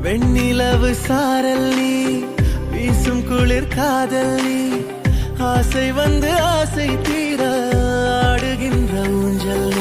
வெண்ணிலவு சாரல் நீ, வீசும் குளிர் காதல் நீ, ஆசை வந்து ஆசை தீர ஆடுகின்ற ஊஞ்சல்